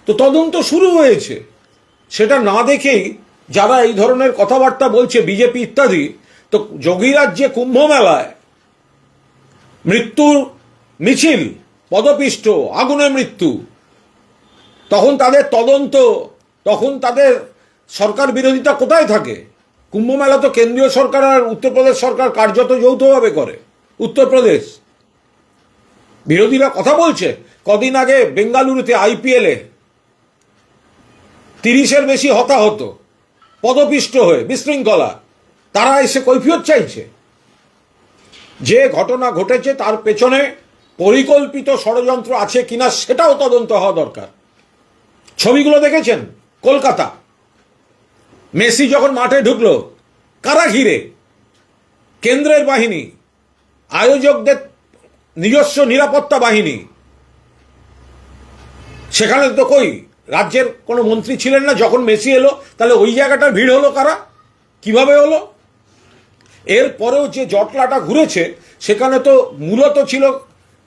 তো তদন্ত শুরু হয়েছে। সেটা না দেখেই যারা এই ধরনের কথাবার্তা বলছে বিজেপি ইত্যাদি, তো যোগীরাজ যে কুম্ভ মেলায় মৃত্যুর মিছিল, পদপিষ্ট, আগুনে মৃত্যু, তখন তাদের তদন্ত, তখন তাদের সরকার বিরোধিতা কোথায় থাকে? কুম্ভ মেলা তো কেন্দ্রীয় সরকার আর উত্তরপ্রদেশ সরকার কার্যত যৌথভাবে করে। উত্তরপ্রদেশ বিরোধীরা কথা বলছে। কদিন আগে বেঙ্গালুরুতে আইপিএলে 30-এর বেশি হতাহত, পদপিষ্ট হয়ে, বিশৃঙ্খলা, তারা এসে কৈফিয়ত চাইছে। যে ঘটনা ঘটেছে তার পেছনে পরিকল্পিত ষড়যন্ত্র আছে কিনা সেটাও তদন্ত হওয়া দরকার। ছবিগুলো দেখেছেন? কলকাতা মেসি যখন মাঠে ঢুকলো, কারা ঘিরে? কেন্দ্রের বাহিনী, আয়োজকদের নিজস্ব নিরাপত্তা বাহিনী। সেখানে তো কই রাজ্যের কোনো মন্ত্রী ছিলেন না যখন মেসি এলো? তাহলে ওই জায়গাটার ভিড় হলো কারা? কিভাবে হলো? এরপরেও যে জটলাটা ঘুরেছে সেখানে তো মূলত ছিল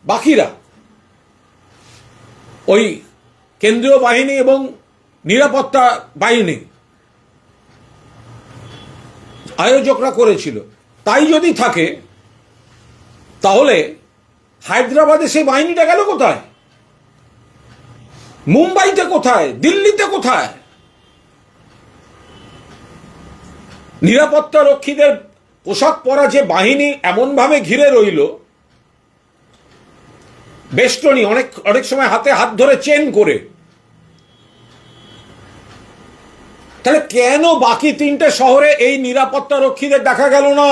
বাকিরা, ওই কেন্দ্রীয় বাহিনী এবং নিরাপত্তা বাহিনী, আয়োজকরা করেছিল। তাই যদি থাকে তাহলে হায়দ্রাবাদে সেই বাহিনীটা গেল কোথায়? মুম্বাইতে কোথায়? দিল্লিতে কোথায়? নিরাপত্তা রক্ষীদের পোশাক পরা যে বাহিনী এমনভাবে ঘিরে রইল, বেষ্টনী, অনেক সময় হাতে হাত ধরে চেন করে, তাহলে কেন বাকি 3টে শহরে এই নিরাপত্তা রক্ষীদের দেখা গেল না?